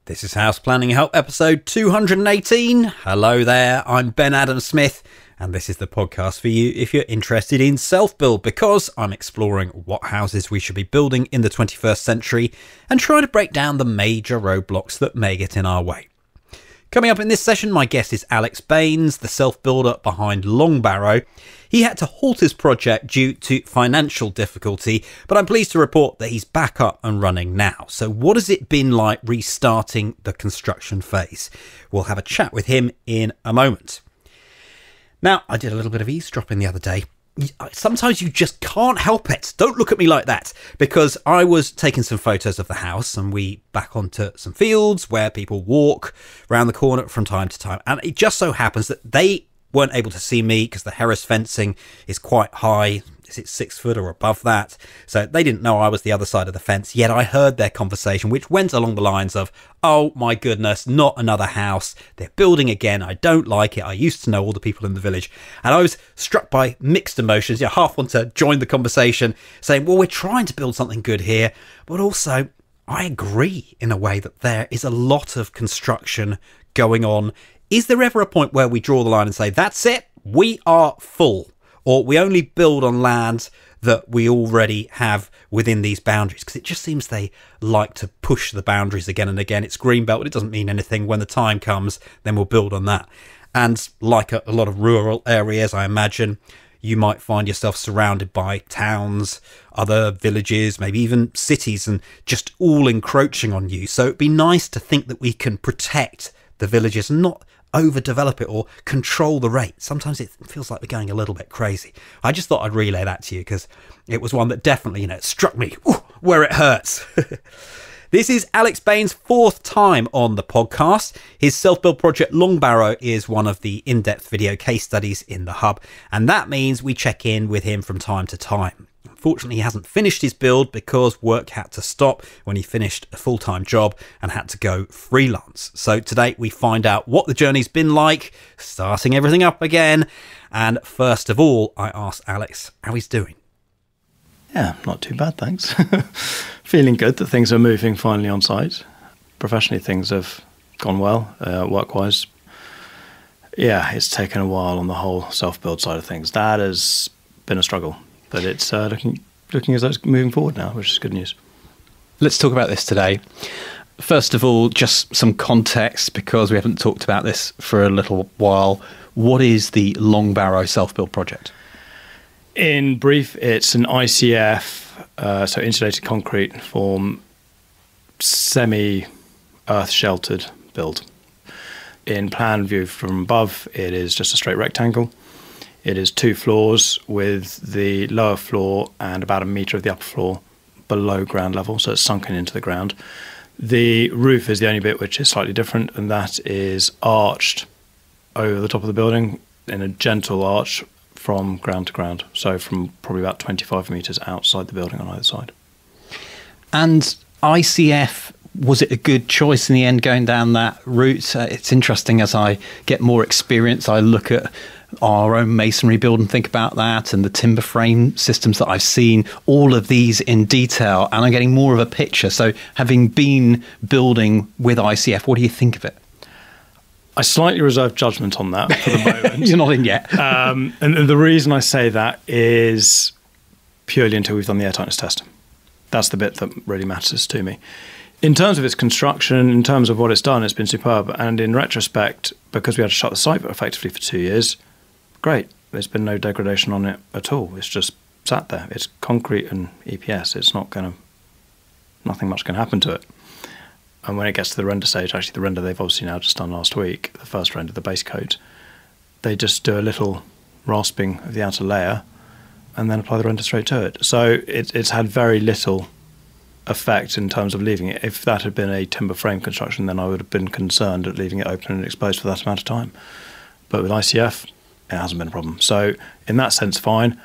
This is House Planning Help episode 218. Hello there, I'm Ben Adam Smith, and this is the podcast for you if you're interested in self-build, because I'm exploring what houses we should be building in the 21st century and trying to break down the major roadblocks that may get in our way. Coming up in this session, my guest is Alex Baines, the self-builder behind Long Barrow. He had to halt his project due to financial difficulty, but I'm pleased to report that he's back up and running now. So what has it been like restarting the construction phase? We'll have a chat with him in a moment. Now, I did a little bit of eavesdropping the other day. Sometimes you just can't help it. Don't look at me like that, because I was taking some photos of the house and we back onto some fields where people walk around the corner from time to time. And it just so happens that they weren't able to see me because the Harris fencing is quite high. Is it 6 foot or above that? So they didn't know I was the other side of the fence, yet I heard their conversation, which went along the lines of, oh my goodness, not another house. They're building again. I don't like it. I used to know all the people in the village. And I was struck by mixed emotions. Half want to join the conversation saying, well, we're trying to build something good here, but also I agree in a way that there is a lot of construction going on. Is there ever a point where we draw the line and say, that's it, we are full? Or we only build on land that we already have within these boundaries? Because it just seems they like to push the boundaries again and again. It's greenbelt, but it doesn't mean anything. When the time comes, then we'll build on that. And like a lot of rural areas, I imagine, you might find yourself surrounded by towns, other villages, maybe even cities, and just all encroaching on you. So it'd be nice to think that we can protect the villages and not overdevelop it or control the rate. Sometimes it feels like we're going a little bit crazy. I just thought I'd relay that to you because it was one that definitely, struck me where it hurts. This is Alex Baines' fourth time on the podcast. His self-build project Long Barrow is one of the in-depth video case studies in the hub, and that means we check in with him from time to time. Unfortunately, he hasn't finished his build because work had to stop when he finished a full-time job and had to go freelance. So today we find out what the journey's been like, starting everything up again. And first of all, I asked Alex how he's doing. Yeah, not too bad, thanks. Feeling good that things are moving finally on site. Professionally, things have gone well, work-wise. Yeah, it's taken a while on the whole self-build side of things. That has been a struggle. But it's looking as though it's moving forward now, which is good news. Let's talk about this today. First of all, just some context, because we haven't talked about this for a little while. What is the Long Barrow self-build project? In brief, it's an ICF, so insulated concrete form, semi-earth sheltered build. In plan view from above, it is just a straight rectangle. It is 2 floors with the lower floor and about a metre of the upper floor below ground level, so it's sunken into the ground. The roof is the only bit which is slightly different, and that is arched over the top of the building in a gentle arch from ground to ground, so from probably about 25 metres outside the building on either side. And ICF, was it a good choice in the end going down that route? It's interesting, as I get more experience, I look at our own masonry build and think about that, and the timber frame systems that I've seen, all of these in detail, and I'm getting more of a picture. So having been building with ICF, what do you think of it? I slightly reserve judgment on that for the moment. You're not in yet. And the reason I say that is purely until we've done the airtightness test. That's the bit that really matters to me. In terms of its construction, in terms of what it's done, it's been superb. And in retrospect, because we had to shut the site effectively for 2 years, great. There's been no degradation on it at all. It's just sat there. It's concrete and EPS. It's nothing much can happen to it. And when it gets to the render stage, actually the render they've obviously now just done last week, the first render, the base coat, they just do a little rasping of the outer layer and then apply the render straight to it. So it's had very little effect in terms of leaving it. If that had been a timber frame construction, then I would have been concerned at leaving it open and exposed for that amount of time. But with ICF, it hasn't been a problem. So in that sense, fine.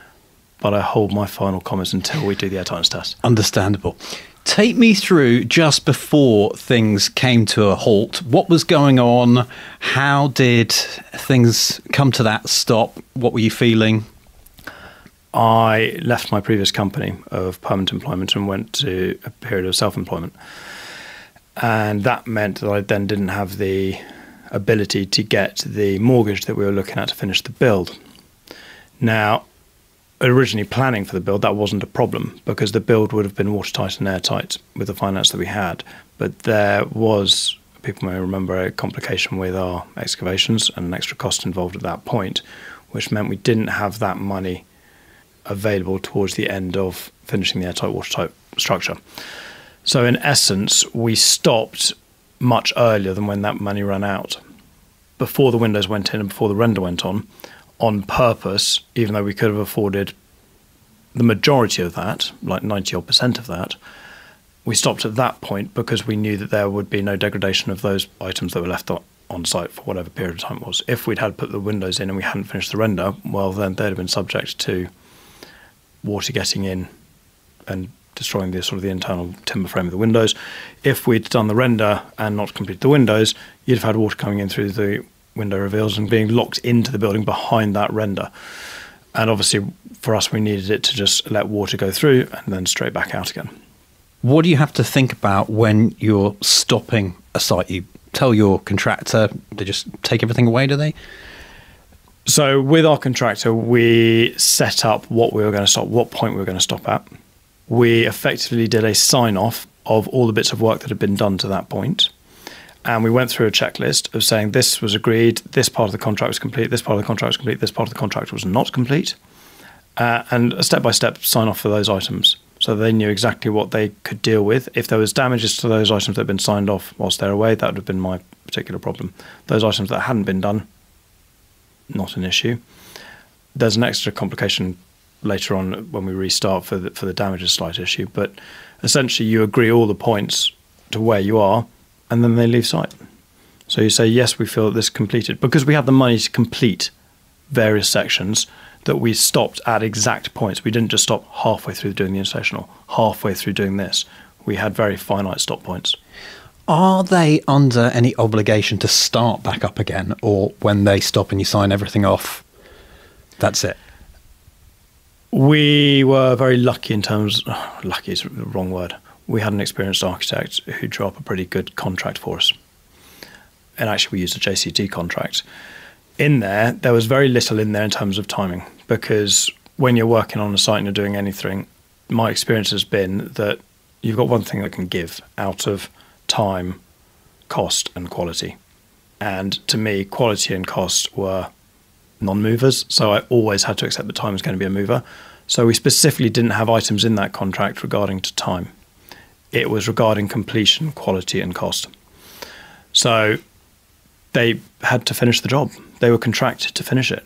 But I hold my final comments until we do the airtightness test. Understandable. Take me through just before things came to a halt. What was going on? How did things come to that stop? What were you feeling? I left my previous company of permanent employment and went to a period of self-employment. And that meant that I then didn't have the ability to get the mortgage that we were looking at to finish the build. Now, originally planning for the build, that wasn't a problem because the build would have been watertight and airtight with the finance that we had. But there was, people may remember, a complication with our excavations and an extra cost involved at that point, which meant we didn't have that money available towards the end of finishing the airtight, watertight structure. So in essence, we stopped much earlier than when that money ran out. Before the windows went in and before the render went on purpose, even though we could have afforded the majority of that, like 90% of that, we stopped at that point because we knew that there would be no degradation of those items that were left on site for whatever period of time it was. If we'd had put the windows in and we hadn't finished the render, well, then they'd have been subject to water getting in and destroying the sort of the internal timber frame of the windows. If we'd done the render and not completed the windows, you'd have had water coming in through the window reveals and being locked into the building behind that render. And obviously for us, we needed it to just let water go through and then straight back out again. What do you have to think about when you're stopping a site? You tell your contractor, they just take everything away, do they? So with our contractor, we set up what we were going to stop, what point we were going to stop at. We effectively did a sign-off of all the bits of work that had been done to that point. And we went through a checklist of saying this was agreed, this part of the contract was complete, this part of the contract was complete, this part of the contract was not complete. And a step-by-step sign-off for those items. So they knew exactly what they could deal with. If there was damages to those items that had been signed off whilst they're away, that would have been my particular problem. Those items that hadn't been done, not an issue. There's an extra complication later on when we restart for the damages slight issue, but essentially you agree all the points to where you are and then they leave site. So you say, yes, we feel that this is completed, because we had the money to complete various sections that we stopped at exact points. We didn't just stop halfway through doing the installation or halfway through doing this. We had very finite stop points. Are they under any obligation to start back up again, or when they stop and you sign everything off, that's it? We were very lucky in terms, lucky is the wrong word. We had an experienced architect who drew up a pretty good contract for us. And actually we used a JCT contract. In there was very little in there in terms of timing, because when you're working on a site and you're doing anything, my experience has been that you've got one thing that can give out of time, cost and quality. And to me, quality and cost were non-movers, so I always had to accept that time was going to be a mover. So we specifically didn't have items in that contract regarding to time. It was regarding completion, quality and cost. So they had to finish the job. They were contracted to finish it.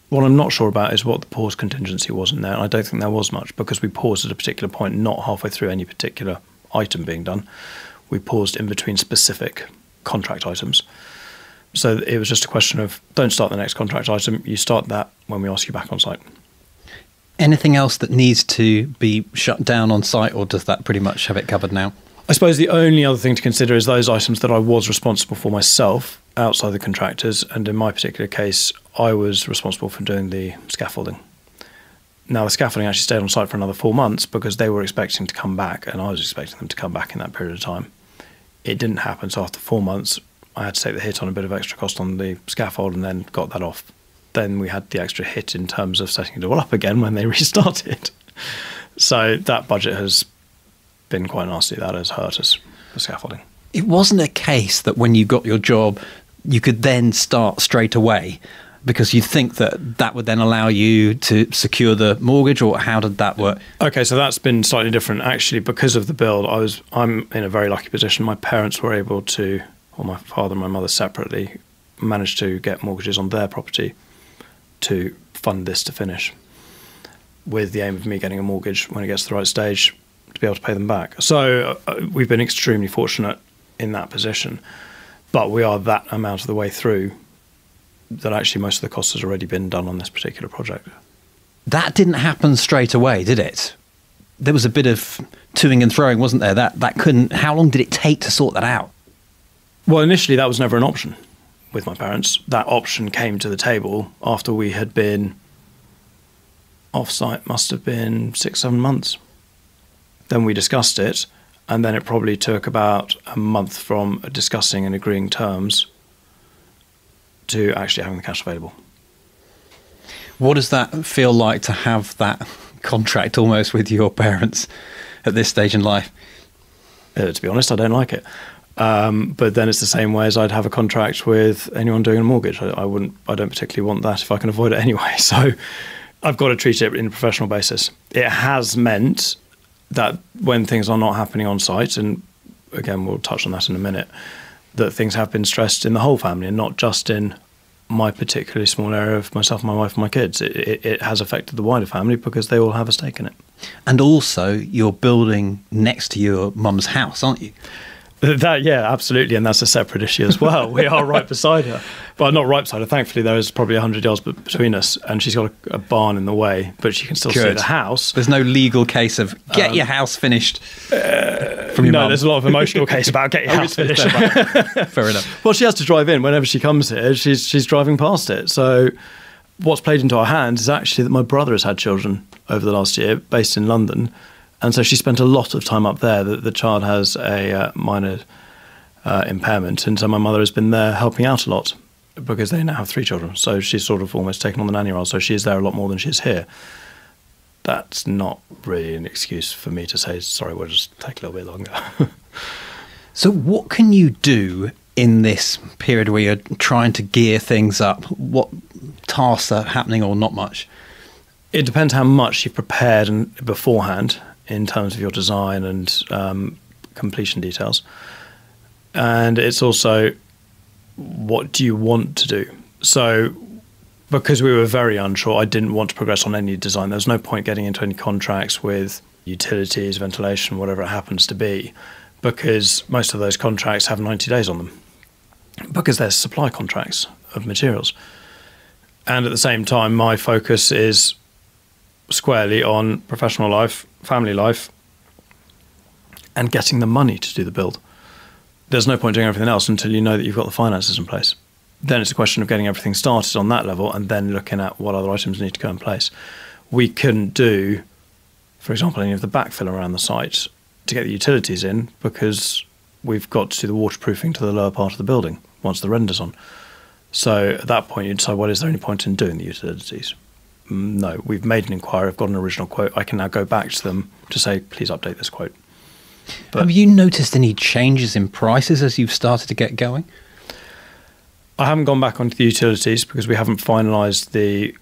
What I'm not sure about is what the pause contingency was in there. I don't think there was much, because we paused at a particular point, not halfway through any particular item being done. We paused in between specific contract items. So it was just a question of, don't start the next contract item, you start that when we ask you back on site. Anything else that needs to be shut down on site, or does that pretty much have it covered now? I suppose the only other thing to consider is those items that I was responsible for myself outside the contractors, and in my particular case, I was responsible for doing the scaffolding. Now, the scaffolding actually stayed on site for another 4 months because they were expecting to come back, and I was expecting them to come back in that period of time. It didn't happen, so after 4 months, I had to take the hit on a bit of extra cost on the scaffold and then got that off. Then we had the extra hit in terms of setting it all up again when they restarted. So that budget has been quite nasty. That has hurt us, the scaffolding. It wasn't a case that when you got your job, you could then start straight away, because you'd think that that would then allow you to secure the mortgage, or how did that work? Okay, so that's been slightly different. Actually, because of the build, I'm in a very lucky position. My parents were able to, or my father and my mother separately, managed to get mortgages on their property to fund this to finish, with the aim of me getting a mortgage when it gets to the right stage to be able to pay them back. So we've been extremely fortunate in that position, but we are that amount of the way through that actually most of the cost has already been done on this particular project. That didn't happen straight away, did it? There was a bit of toing and throwing, wasn't there? That couldn't. How long did it take to sort that out? Well, initially that was never an option with my parents. That option came to the table after we had been off-site, must have been 6-7 months. Then we discussed it, And then it probably took about a month from discussing and agreeing terms to actually having the cash available. What does that feel like to have that contract almost with your parents at this stage in life? To be honest, I don't like it. But then it's the same way as I'd have a contract with anyone doing a mortgage. I don't particularly want that if I can avoid it anyway. So I've got to treat it in a professional basis. It has meant that when things are not happening on site, and again, we'll touch on that in a minute, that things have been stressed in the whole family and not just in my particularly small area of myself, my wife and my kids. It has affected the wider family because they all have a stake in it. And also, you're building next to your mum's house, aren't you? Yeah, absolutely. And that's a separate issue as well. We are right beside her. Well, not right beside her. Thankfully, there is probably 100 yards between us, and she's got a barn in the way, but she can still see the house. There's no legal case of get your house finished from your mum. No, there's a lot of emotional case about get your house finished. Fair enough. Well, she has to drive in. Whenever she comes here, she's driving past it. So what's played into our hands is actually that my brother has had children over the last year, based in London. And so she spent a lot of time up there. The child has a minor impairment. And so my mother has been there helping out a lot because they now have 3 children. So she's sort of almost taken on the nanny role. So she is there a lot more than she is here. That's not really an excuse for me to say, sorry, we'll just take a little bit longer. So what can you do in this period where you're trying to gear things up? What tasks are happening or not much? It depends how much you've prepared beforehand in terms of your design and completion details. And it's also, what do you want to do? So because we were very unsure, I didn't want to progress on any design. There was no point getting into any contracts with utilities, ventilation, whatever it happens to be, because most of those contracts have 90 days on them because they're supply contracts of materials. And at the same time, my focus is squarely on professional life, family life, and getting the money to do the build. There's no point doing everything else until you know that you've got the finances in place. Then it's a question of getting everything started on that level and then looking at what other items need to go in place. We couldn't do, for example, any of the backfill around the site to get the utilities in because we've got to do the waterproofing to the lower part of the building once the render's on. So at that point you decide, well, is there any point in doing the utilities? No, we've made an inquiry, I've got an original quote. I can now go back to them to say, please update this quote. But have you noticed any changes in prices as you've started to get going? I haven't gone back onto the utilities because we haven't finalised the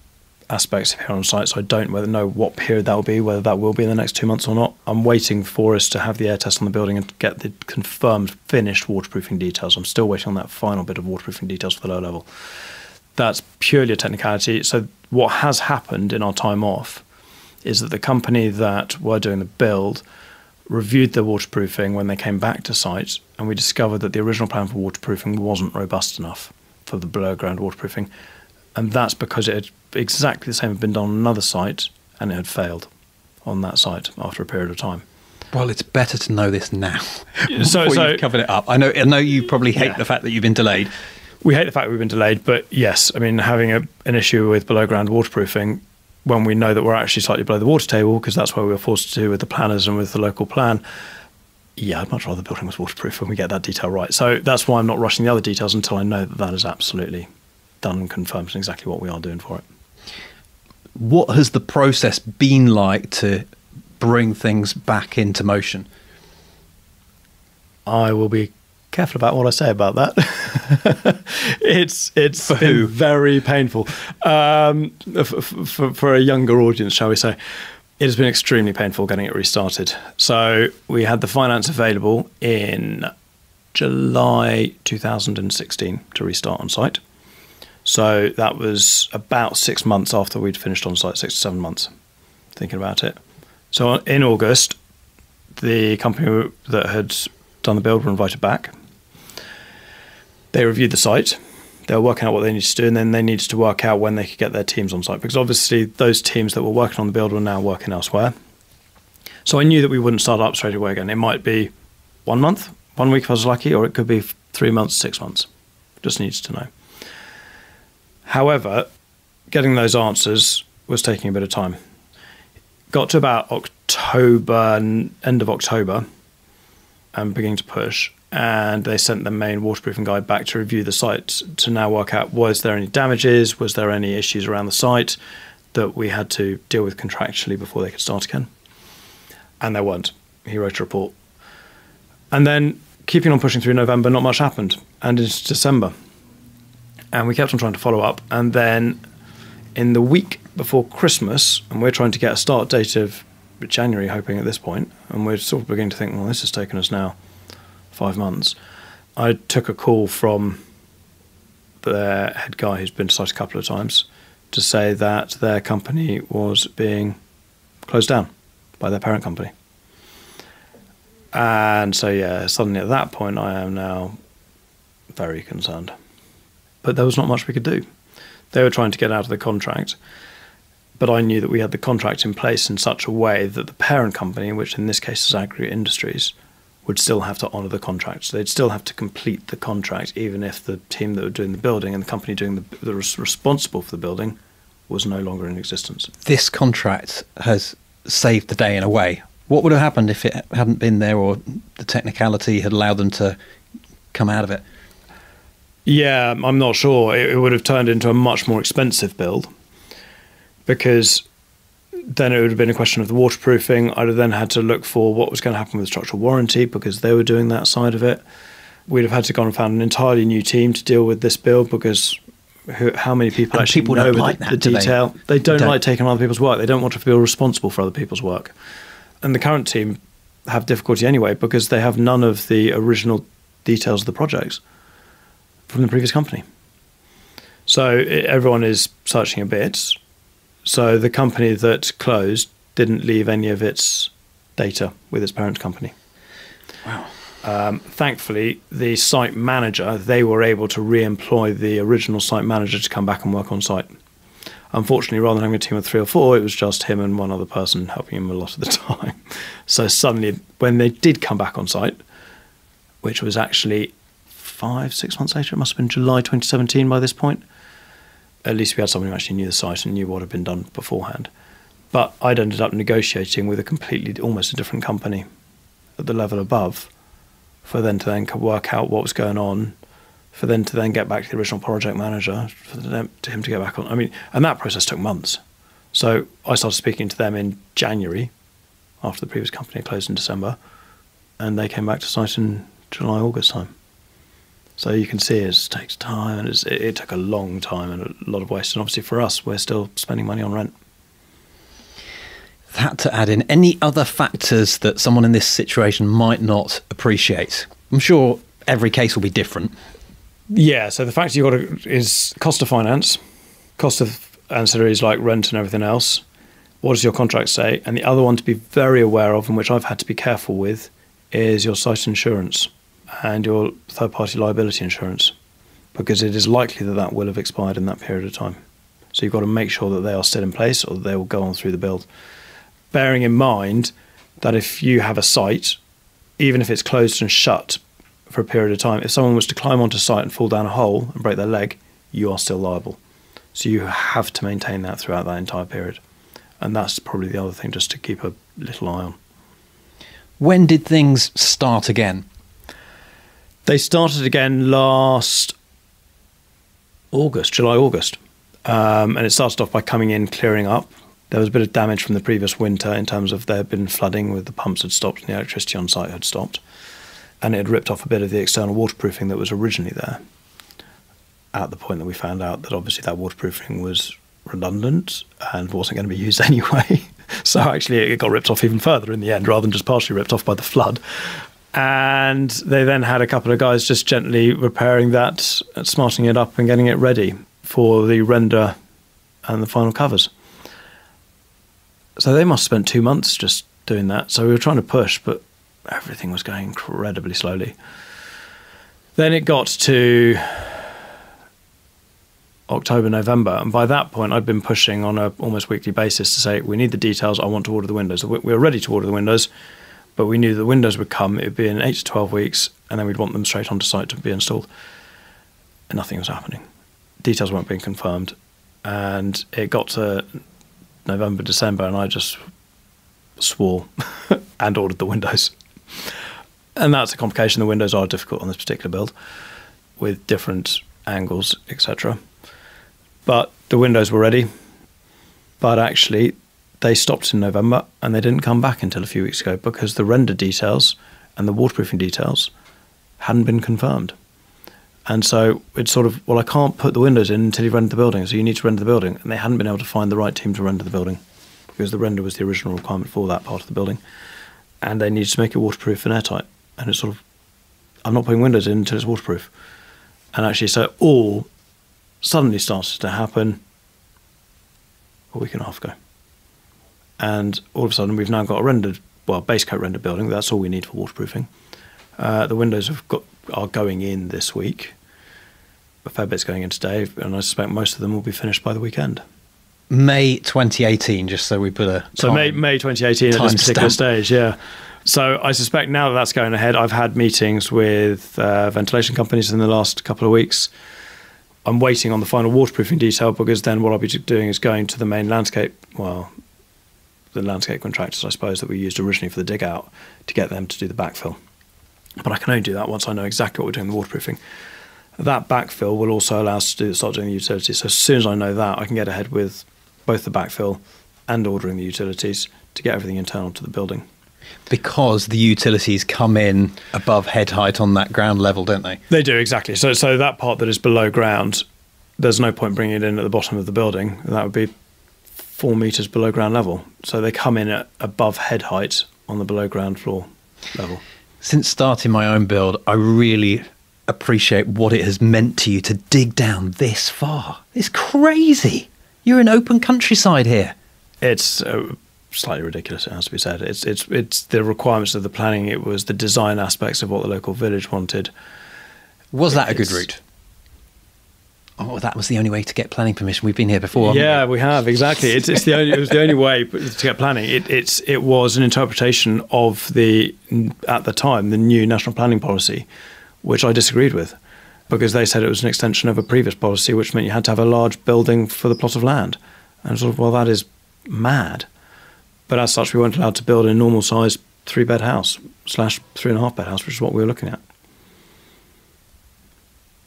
aspects here on site, so I don't know what period that will be, whether that will be in the next 2 months or not. I'm waiting for us to have the air test on the building and get the confirmed finished waterproofing details. I'm still waiting on that final bit of waterproofing details for the low level. That's purely a technicality. So what has happened in our time off is that the company that were doing the build reviewed the waterproofing when they came back to site, and we discovered that the original plan for waterproofing wasn't robust enough for the below ground waterproofing. And that's because it had exactly the same had been done on another site and it had failed on that site after a period of time. Well, it's better to know this now so you've covered it up. I know you probably hate the fact that you've been delayed. We hate the fact we've been delayed, but yes, I mean, having an issue with below ground waterproofing when we know that we're actually slightly below the water table, because that's what we were forced to do with the planners and with the local plan. Yeah, I'd much rather the building was waterproof when we get that detail right. So that's why I'm not rushing the other details until I know that that is absolutely done and confirmed and exactly what we are doing for it. What has the process been like to bring things back into motion? I will be careful about what I say about that. It's been very painful. For a younger audience, shall we say. It has been extremely painful getting it restarted. So we had the finance available in July 2016 to restart on site. So that was about 6 months after we'd finished on site, 6 to 7 months, thinking about it. So in August, the company that had done the build were invited back. They reviewed the site. They were working out what they needed to do, and then they needed to work out when they could get their teams on site, because obviously those teams that were working on the build were now working elsewhere. So I knew that we wouldn't start up straight away again. It might be 1 month, 1 week if I was lucky, or it could be 3 months, 6 months. Just needs to know. However, getting those answers was taking a bit of time. Got to about October, end of October, and beginning to push. And they sent the main waterproofing guy back to review the site to now work out, was there any damages? Was there any issues around the site that we had to deal with contractually before they could start again? And there weren't. He wrote a report. And then keeping on pushing through November, not much happened. And it's December. And we kept on trying to follow up. And then in the week before Christmas, and we're trying to get a start date of January, hoping at this point, and we're sort of beginning to think, well, this has taken us now 5 months. I took a call from their head guy, who's been to site a couple of times, to say that their company was being closed down by their parent company. And so, yeah, suddenly at that point, I am now very concerned. But there was not much we could do. They were trying to get out of the contract, but I knew that we had the contract in place in such a way that the parent company, which in this case is Aggregate Industries, would still have to honour the contract. So they'd still have to complete the contract, even if the team that were doing the building and the company that was responsible for the building was no longer in existence. This contract has saved the day in a way. What would have happened if it hadn't been there, or the technicality had allowed them to come out of it? Yeah, I'm not sure. It would have turned into a much more expensive build, because then it would have been a question of the waterproofing. I'd have then had to look for what was going to happen with structural warranty, because they were doing that side of it. We'd have had to go and found an entirely new team to deal with this build, because how many people and actually people know don't like the that, do detail? They don't like taking on other people's work. They don't want to feel responsible for other people's work. And the current team have difficulty anyway, because they have none of the original details of the projects from the previous company. So everyone is searching a bit. So the company that closed didn't leave any of its data with its parent company. Wow. Thankfully, the site manager, they were able to re-employ the original site manager to come back and work on site. Unfortunately, rather than having a team of 3 or 4, it was just him and one other person helping him a lot of the time. So suddenly, when they did come back on site, which was actually 5-6 months later, it must have been July 2017 by this point, at least we had someone who actually knew the site and knew what had been done beforehand. But I'd ended up negotiating with a completely, almost a different company at the level above, for them to then work out what was going on, for them to then get back to the original project manager, for him to get back on. I mean, and that process took months. So I started speaking to them in January, after the previous company had closed in December, and they came back to site in July, August time. So you can see it takes time, and it took a long time and a lot of waste. And obviously for us, we're still spending money on rent. That to add in any other factors that someone in this situation might not appreciate. I'm sure every case will be different. Yeah, so the factor you've got is cost of finance, cost of ancillaries like rent and everything else. What does your contract say? And the other one to be very aware of, and which I've had to be careful with, is your site insurance and your third-party liability insurance, because it is likely that that will have expired in that period of time. So you've got to make sure that they are still in place, or they will go on through the build. Bearing in mind that if you have a site, even if it's closed and shut for a period of time, if someone was to climb onto site and fall down a hole and break their leg, you are still liable. So you have to maintain that throughout that entire period. And that's probably the other thing just to keep a little eye on. When did things start again? They started again last August, July, August. And it started off by coming in, clearing up. There was a bit of damage from the previous winter in terms of there had been flooding with the pumps had stopped and the electricity on site had stopped. And it had ripped off a bit of the external waterproofing that was originally there, at the point that we found out that obviously that waterproofing was redundant and wasn't going to be used anyway. So actually it got ripped off even further in the end, rather than just partially ripped off by the flood. And they then had a couple of guys just gently repairing that, smartening it up and getting it ready for the render and the final covers. So they must have spent 2 months just doing that. So we were trying to push, but everything was going incredibly slowly. Then it got to October, November, and by that point I'd been pushing on a almost weekly basis to say, we need the details, I want to order the windows. We were ready to order the windows, but we knew the windows would come, it would be in 8 to 12 weeks, and then we'd want them straight onto site to be installed. And nothing was happening. Details weren't being confirmed, and it got to November, December, and I just swore and ordered the windows. And that's a complication. The windows are difficult on this particular build with different angles, etc. But the windows were ready. But actually, they stopped in November and they didn't come back until a few weeks ago because the render details and the waterproofing details hadn't been confirmed. And so it's sort of, well, I can't put the windows in until you render the building, so you need to render the building. And they hadn't been able to find the right team to render the building because the render was the original requirement for that part of the building. And they needed to make it waterproof and airtight. And it's sort of, I'm not putting windows in until it's waterproof. And actually, so it all suddenly started to happen a week and a half ago. And all of a sudden, we've now got a base coat rendered building. That's all we need for waterproofing. The windows are going in this week. A fair bit's going in today, and I suspect most of them will be finished by the weekend. May 2018, just so we put a time, May 2018 at this particular stage, yeah. So I suspect now that that's going ahead, I've had meetings with ventilation companies in the last couple of weeks. I'm waiting on the final waterproofing detail because then what I'll be doing is going to the main landscape, the landscape contractors, I suppose, that we used originally for the dig out to get them to do the backfill. But I can only do that once I know exactly what we're doing with waterproofing. That backfill will also allow us to start doing the utilities. So as soon as I know that, I can get ahead with both the backfill and ordering the utilities to get everything internal to the building. Because the utilities come in above head height on that ground level, don't they? They do, exactly. So that part that is below ground, there's no point bringing it in at the bottom of the building. That would be 4 metres below ground level. So they come in at above head height on the below ground floor level. Since starting my own build, I really appreciate what it has meant to you to dig down this far. It's crazy. You're in open countryside here. It's slightly ridiculous, it has to be said. It's the requirements of the planning. It was the design aspects of what the local village wanted. Was that a good route? Oh, that was the only way to get planning permission. We've been here before. Yeah, we have, exactly. It was the only way to get planning. It was an interpretation of at the time, the new national planning policy, which I disagreed with, because they said it was an extension of a previous policy, which meant you had to have a large building for the plot of land. And sort of, well, that is mad. But as such, we weren't allowed to build a normal size 3-bed house / 3.5-bed house, which is what we were looking at.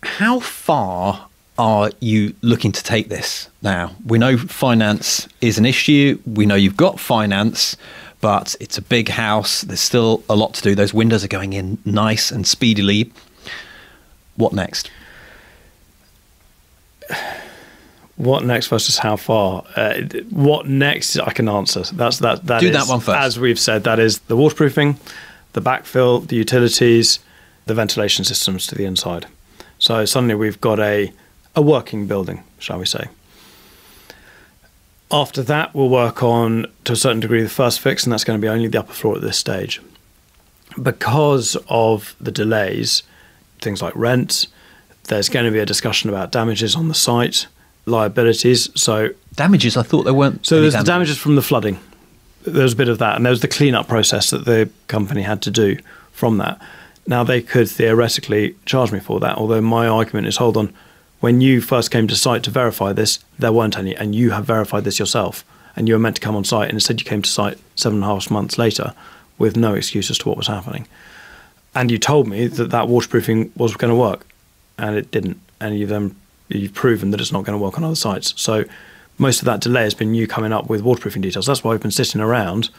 How far are you looking to take this now? We know finance is an issue. We know you've got finance, but it's a big house. There's still a lot to do. Those windows are going in nice and speedily. What next? What next versus how far? What next? I can answer. Do that one first. As we've said, that is the waterproofing, the backfill, the utilities, the ventilation systems to the inside. So suddenly we've got a working building, shall we say. After that, we'll work on, to a certain degree, the first fix, and that's going to be only the upper floor at this stage. Because of the delays, things like rent, there's going to be a discussion about damages on the site, liabilities. So damages? I thought there weren't. So there's the damages from the flooding. There was a bit of that, and there was the clean-up process that the company had to do from that. Now, they could theoretically charge me for that, although my argument is, hold on, when you first came to site to verify this, there weren't any, and you have verified this yourself, and you were meant to come on site, and instead you came to site 7.5 months later with no excuse as to what was happening. And you told me that waterproofing was going to work, and it didn't, and you've proven that it's not going to work on other sites. So most of that delay has been you coming up with waterproofing details. That's why we've been sitting around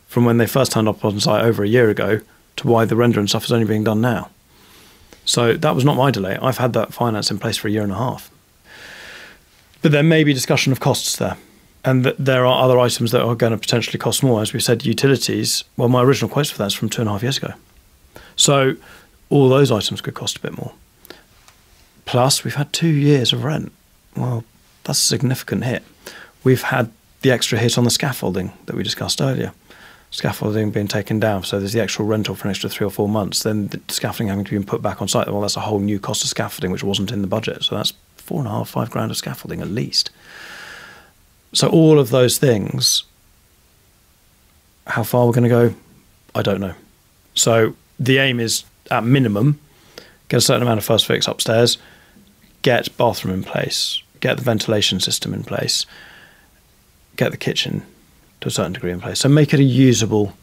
from when they first turned up on site over a year ago to why the render and stuff is only being done now. So that was not my delay. I've had that finance in place for 1.5 years. But there may be discussion of costs there. And there are other items that are going to potentially cost more. As we said, utilities, well, my original quotes for that is from 2.5 years ago. So all those items could cost a bit more. Plus, we've had 2 years of rent. Well, that's a significant hit. We've had the extra hit on the scaffolding that we discussed earlier. Scaffolding being taken down, so there's the actual rental for an extra 3 or 4 months. Then the scaffolding having to be put back on site. Well, that's a whole new cost of scaffolding, which wasn't in the budget. So that's 4.5, £5 of scaffolding at least. So all of those things, how far we're going to go, I don't know. So the aim is, at minimum, get a certain amount of first fix upstairs, get bathroom in place, get the ventilation system in place, get the kitchen to a certain degree in place. So make it a usable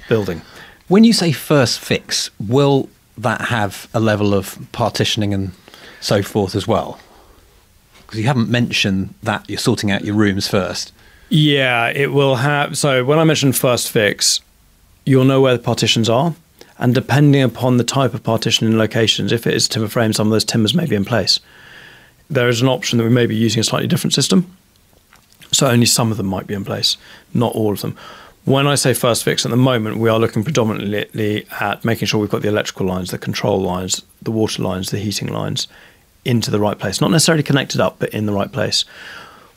building. When you say first fix, will that have a level of partitioning and so forth as well? Because you haven't mentioned that you're sorting out your rooms first. Yeah, it will have. So when I mentioned first fix, you'll know where the partitions are. And depending upon the type of partition and locations, if it is timber frame, some of those timbers may be in place. There is an option that we may be using a slightly different system. So only some of them might be in place, not all of them. When I say first fix, at the moment, we are looking predominantly at making sure we've got the electrical lines, the control lines, the water lines, the heating lines into the right place. Not necessarily connected up, but in the right place.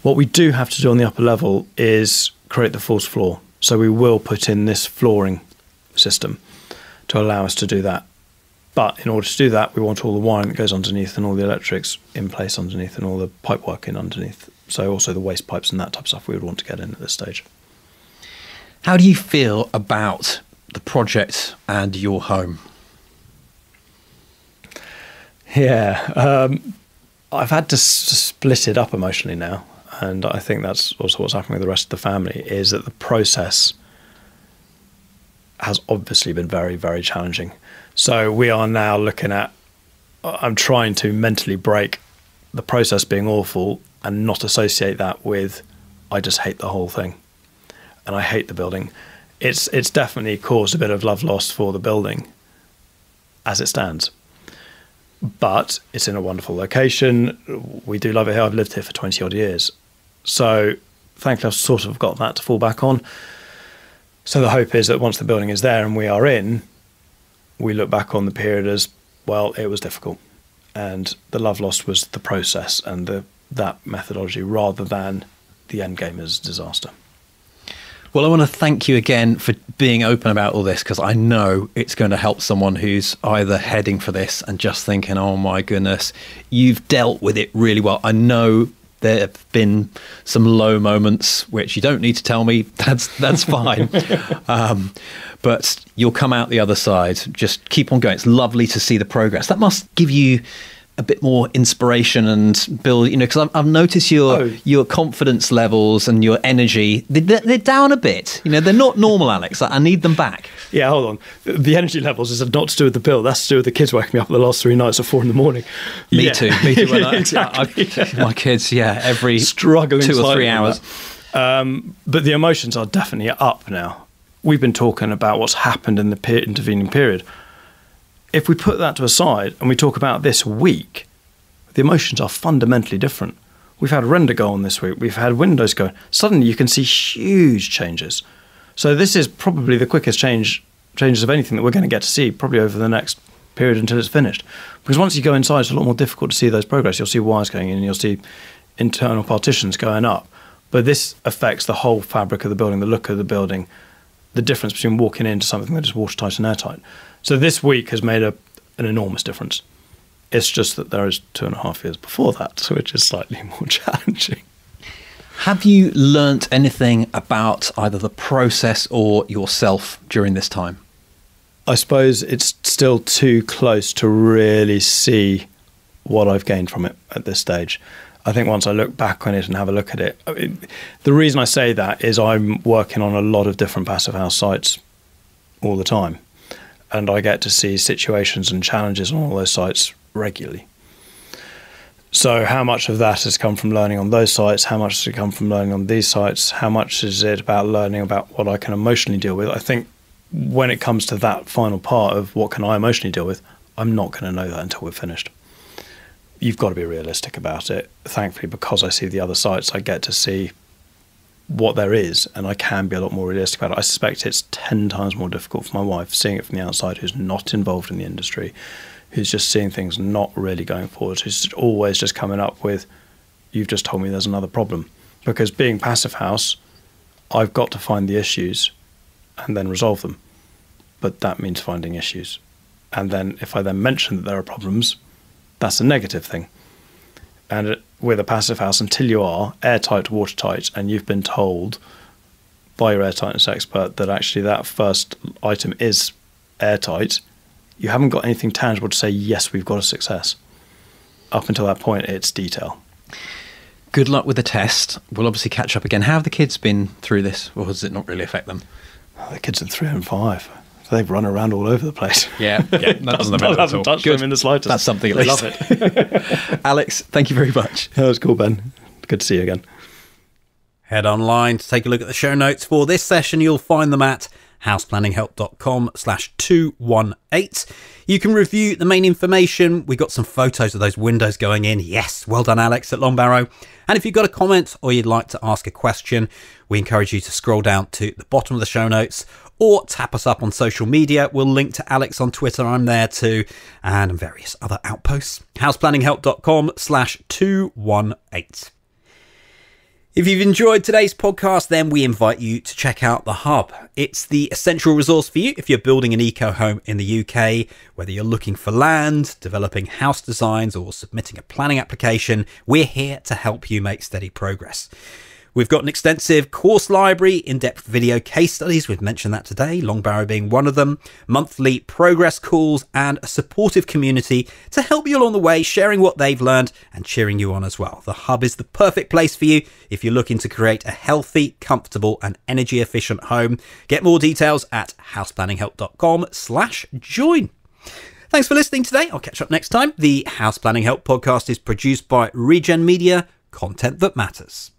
What we do have to do on the upper level is create the false floor. So we will put in this flooring system to allow us to do that. But in order to do that, we want all the wiring that goes underneath and all the electrics in place underneath and all the pipe work in underneath. So also the waste pipes and that type of stuff we would want to get in at this stage. How do you feel about the project and your home? Yeah, I've had to split it up emotionally now. And I think that's also what's happening with the rest of the family, is that the process has obviously been very, very challenging. So we are now looking at, I'm trying to mentally break the process being awful and not associate that with, I just hate the whole thing and I hate the building. It's definitely caused a bit of love lost for the building as it stands. But it's in a wonderful location. We do love it here. I've lived here for 20 odd years. So thankfully I've sort of got that to fall back on. So the hope is that once the building is there and we are in, we look back on the period as, well, it was difficult. And the love lost was the process and that methodology rather than the end game as disaster. Well, I want to thank you again for being open about all this, because I know it's going to help someone who's either heading for this and just thinking, oh my goodness, you've dealt with it really well. I know there have been some low moments, which you don't need to tell me. That's fine. But you'll come out the other side. Just keep on going. It's lovely to see the progress. That must give you a bit more inspiration and build, because I've noticed your confidence levels and your energy, they're down a bit. They're not normal, Alex. I need them back. Yeah, hold on. The energy levels is not to do with the bill. That's to do with the kids waking me up the last 3 nights at 4 a.m. Me too. Exactly. My kids, every struggling 2 or 3 hours. But the emotions are definitely up now. We've been talking about what's happened in the intervening period. If we put that to a side and we talk about this week, the emotions are fundamentally different. We've had render go on this week. We've had windows go. Suddenly you can see huge changes. So this is probably the quickest changes of anything that we're going to get to see probably over the next period until it's finished. Because once you go inside, it's a lot more difficult to see those progress. You'll see wires going in, you'll see internal partitions going up. But this affects the whole fabric of the building, the look of the building, the difference between walking into something that is watertight and airtight. So this week has made an enormous difference. It's just that there is 2.5 years before that, which is slightly more challenging. Have you learnt anything about either the process or yourself during this time? I suppose it's still too close to really see what I've gained from it at this stage. I think once I look back on it and have a look at it, the reason I say that is I'm working on a lot of different passive house sites all the time. And I get to see situations and challenges on all those sites regularly. So how much of that has come from learning on those sites? How much has it come from learning on these sites? How much is it about learning about what I can emotionally deal with? I think when it comes to that final part of what can I emotionally deal with, I'm not going to know that until we're finished. You've got to be realistic about it. Thankfully, because I see the other sites, I get to see what there is, and I can be a lot more realistic about it. I suspect it's 10 times more difficult for my wife, seeing it from the outside, who's not involved in the industry, who's just seeing things not really going forward, who's always just coming up with, you've just told me there's another problem. Because being passive house, I've got to find the issues and then resolve them. But that means finding issues. And then if I then mention that there are problems, that's a negative thing. And with a passive house, until you are airtight, watertight, and you've been told by your airtightness expert that actually that first item is airtight, you haven't got anything tangible to say, yes, we've got a success. Up until that point, it's detail. Good luck with the test. We'll obviously catch up again. How have the kids been through this, or does it not really affect them? The kids are 3 and 5. They run around all over the place. Yeah, that doesn't hasn't touched them in the slightest. That's something at They least. love it. Alex, thank you very much. That was cool, Ben. Good to see you again. Head online to take a look at the show notes for this session. You'll find them at houseplanninghelp.com/218. You can review the main information. We got some photos of those windows going in. Yes, well done, Alex at Long Barrow. And if you've got a comment or you'd like to ask a question, we encourage you to scroll down to the bottom of the show notes or tap us up on social media. We'll link to Alex on Twitter. I'm there too, and various other outposts. houseplanninghelp.com/218. If you've enjoyed today's podcast, then we invite you to check out The Hub. It's the essential resource for you if you're building an eco home in the UK, whether you're looking for land, developing house designs, or submitting a planning application. We're here to help you make steady progress. We've got an extensive course library, in-depth video case studies, we've mentioned that today, Long Barrow being one of them, monthly progress calls, and a supportive community to help you along the way, sharing what they've learned and cheering you on as well. The Hub is the perfect place for you if you're looking to create a healthy, comfortable, and energy-efficient home. Get more details at houseplanninghelp.com/join. Thanks for listening today. I'll catch up next time. The House Planning Help podcast is produced by Regen Media, content that matters.